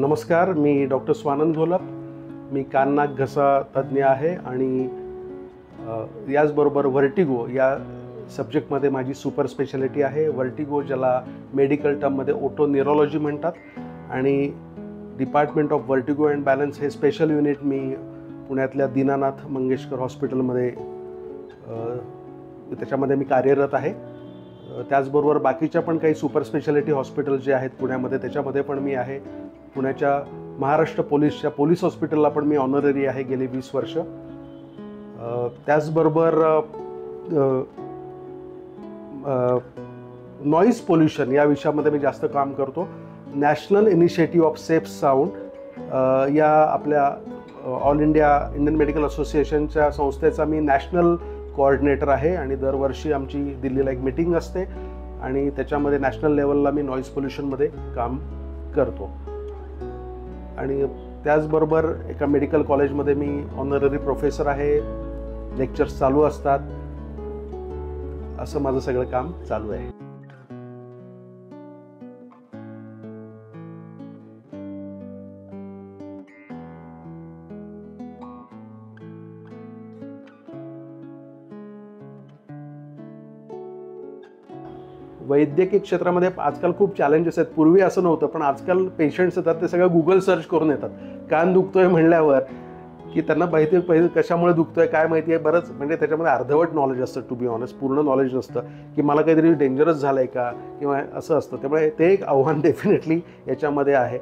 नमस्कार, मी डॉक्टर स्वानंद घोलप. मी कान नाक घसा तज्ज्ञ आहे आणि याचबरोबर व्हर्टिगो या सब्जेक्टमध्ये माझी सुपर स्पेशालिटी आहे. व्हर्टिगो ज्याला मेडिकल टर्ममध्ये ओटोन्यूरोलॉजी म्हणतात आणि department of vertigo and balance हे स्पेशल युनिट मी पुण्यातल्या दीनानाथ मंगेशकर हॉस्पिटलमध्ये त्याच्यामध्ये मी कार्यरत आहे. त्याचबरोबर बाकीच्या पण काही सुपर स्पेशालिटी हॉस्पिटल जे आहेत पुण्यामध्ये त्याच्यामध्ये पण मी आहे. पुण्याच्या महाराष्ट्र पोलीसच्या पोलीस हॉस्पिटलला पण मी ऑनररी आहे गेली 20 वर्ष. त्याचबरोबर नॉईज पोल्युशन या विषयामध्ये मी जास्त काम करतो. National initiative of safe sound या आपल्या ऑल इंडियन मेडिकल असोसिएशनच्या संस्थेचा मी नॅशनल कोऑर्डिनेटर आहे आणि दरवर्षी आमची दिल्लीला एक मीटिंग असते आणि त्याच्यामध्ये नॅशनल लेवलला मी नॉईज पोल्युशनमध्ये काम करतो. आणि त्याचबरोबर एका मेडिकल कॉलेजमध्ये मी ऑनररी प्रोफेसर आहे. लेक्चर्स चालू असतात. असं माझं सगळं काम चालू आहे. वैद्यकीय क्षेत्रामध्ये आजकाल खूप चॅलेंजेस आहेत. पूर्वी असं नव्हतं, पण आजकाल पेशंट्स येतात ते सगळं गुगल सर्च करून येतात. कान दुखतोय म्हणल्यावर की त्यांना माहिती आहे कशामुळे दुखतोय काय माहिती आहे. बरंच म्हणजे त्याच्यामध्ये अर्धवट नॉलेज असतं. टू बी ऑनेस्ट पूर्ण नॉलेज नसतं की मला काहीतरी डेंजरस झालं आहे का किंवा असं असतं. त्यामुळे ते एक आव्हान डेफिनेटली याच्यामध्ये आहे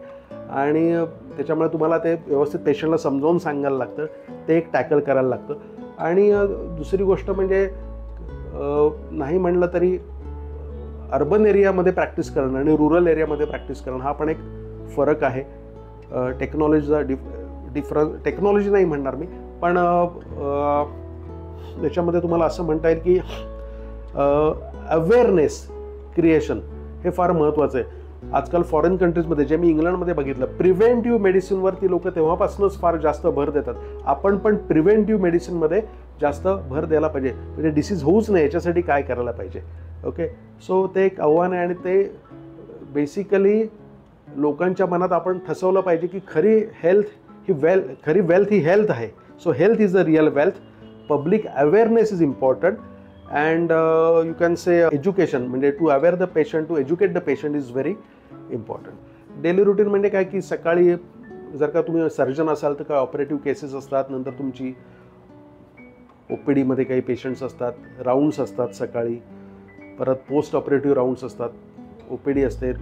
आणि त्याच्यामुळे तुम्हाला ते व्यवस्थित पेशंटला समजावून सांगायला लागतं. ते एक टॅकल करायला लागतं. आणि दुसरी गोष्ट म्हणजे नाही म्हणलं तरी अर्बन एरियामध्ये प्रॅक्टिस करणं आणि रुरल एरियामध्ये प्रॅक्टिस करणं हा पण एक फरक आहे. टेक्नॉलॉजीचा टेक्नॉलॉजी नाही म्हणणार मी, पण त्याच्यामध्ये तुम्हाला असं म्हणता येईल की अवेअरनेस क्रिएशन हे फार महत्त्वाचं आहे. आजकाल फॉरेन कंट्रीजमध्ये जे मी इंग्लंडमध्ये बघितलं, प्रिव्हेंटिव्ह मेडिसिनवरती लोक तेव्हापासूनच फार जास्त भर देतात. आपण पण प्रिव्हेंटिव्ह मेडिसिनमध्ये जास्त भर द्यायला पाहिजे. म्हणजे डिसीज होऊच नाही याच्यासाठी काय करायला पाहिजे. ओके, सो ते एक आव्हान आहे आणि ते बेसिकली लोकांच्या मनात आपण ठसवलं पाहिजे की खरी वेल्थ ही हेल्थ आहे. So health is the real wealth. Public awareness is important and you can say education म्हणजे to aware the patient, to educate the patient is very important. Daily routine म्हणजे काय की सकाळी जर का तुम्ही सर्जन असाल तर काय ऑपरेटिव्ह केसेस असतात, नंतर तुमची OPDमध्ये काही पेशंट्स असतात, राऊंड्स असतात सकाळी, परत पोस्ट ऑपरेटिव्ह राऊंड्स असतात, OPD असते.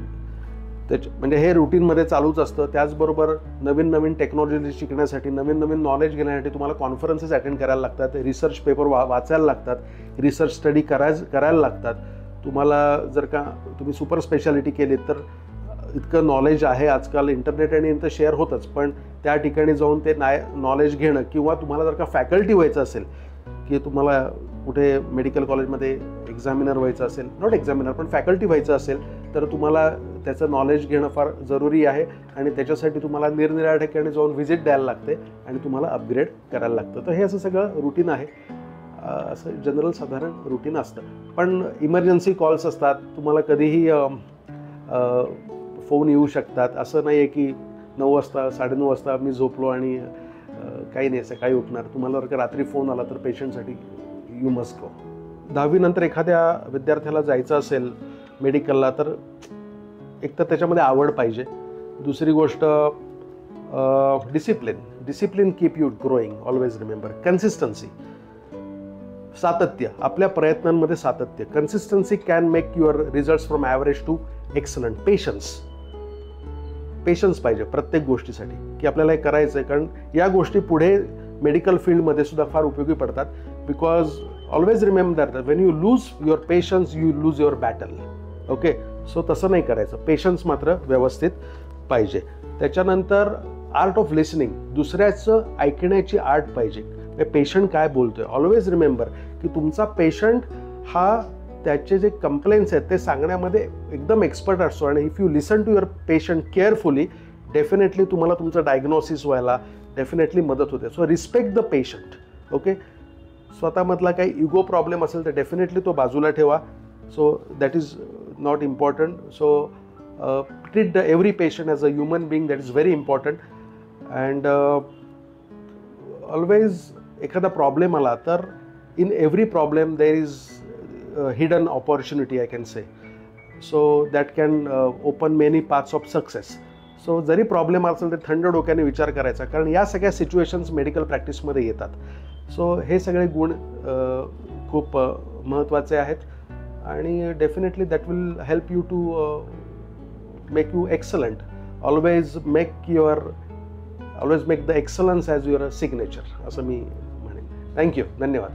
म्हणजे हे रुटीनमध्ये चालूच असतं. त्याचबरोबर नवीन नवीन टेक्नॉलॉजी शिकण्यासाठी, नवीन नवीन नॉलेज घेण्यासाठी तुम्हाला कॉन्फरन्सेस अटेंड करायला लागतात, रिसर्च पेपर वाचायला लागतात, रिसर्च स्टडी करायला लागतात. तुम्हाला जर का तुम्ही सुपर स्पेशालिटी केली तर इतकं नॉलेज आहे आजकाल. इंटरनेट आणि इंटर शेअर होतंच, पण त्या ठिकाणी जाऊन ते नॉलेज घेणं किंवा तुम्हाला जर का फॅकल्टी व्हायचं असेल की तुम्हाला कुठे मेडिकल कॉलेजमध्ये एक्झामिनर व्हायचं असेल, नॉट एक्झामिनर पण फॅकल्टी व्हायचं असेल, तर तुम्हाला त्याचं नॉलेज घेणं फार जरुरी आहे आणि त्याच्यासाठी तुम्हाला निरनिराळ्या ठिकाणी जाऊन व्हिजिट द्यायला लागते आणि तुम्हाला अपग्रेड करायला लागतं. तर हे असं सगळं रुटीन आहे. असं जनरल साधारण रुटीन असतं. पण इमर्जन्सी कॉल्स असतात, तुम्हाला कधीही फोन येऊ शकतात. असं नाही आहे की 9 वाजता 9:30 वाजता मी झोपलो आणि काही नाही सकाळी उठणार. तुम्हाला जर का रात्री फोन आला तर पेशंटसाठी यू मस्ट गो. 10वी नंतर एखाद्या विद्यार्थ्याला जायचं असेल मेडिकलला तर एक तर त्याच्यामध्ये आवड पाहिजे. दुसरी गोष्ट discipline keep you growing. Always remember consistency, सातत्य. आपल्या प्रयत्नांमध्ये सातत्य. Consistency can make your results from average to excellent. Patience पाहिजे प्रत्येक गोष्टीसाठी की आपल्याला हे करायचं आहे, कारण या गोष्टी पुढे मेडिकल फील्डमध्ये सुद्धा फार उपयोगी पडतात. Because always remember that when you lose your patience you lose your battle. Okay, so तसं नाही करायचं. पेशन्स मात्र व्यवस्थित पाहिजे. त्याच्यानंतर आर्ट ऑफ लिसनिंग. दुसऱ्याचं ऐकण्याची आर्ट पाहिजे. पेशंट काय बोलतोय. ऑलवेज रिमेंबर की तुमचा पेशंट हा त्याचे जे कंप्लेंट्स आहेत ते सांगण्यामध्ये एकदम एक्सपर्ट असतो आणि if you listen to your patient carefully definitely तुम्हाला तुमचं डायग्नोसिस व्हायला डेफिनेटली मदत होते. So respect the patient. Okay, स्वतःमधला काही इगो प्रॉब्लेम असेल तर डेफिनेटली तो बाजूला ठेवा. So that is not important. So treat every patient as a human being, that is very important. And always एखादा प्रॉब्लेम आला तर in every problem there is hidden opportunity, I can say. So that can open many paths of success. So जरी problem असेल तर थंड डोक्याने विचार करायचा, कारण या सगळ्या सिच्युएशन्स मेडिकल प्रॅक्टिसमध्ये येतात. सो हे सगळे गुण खूप महत्त्वाचे आहेत आणि definitely that will help you to make you excellent. Always make the excellence as your signature, असं मी म्हणेन. थँक्यू, धन्यवाद.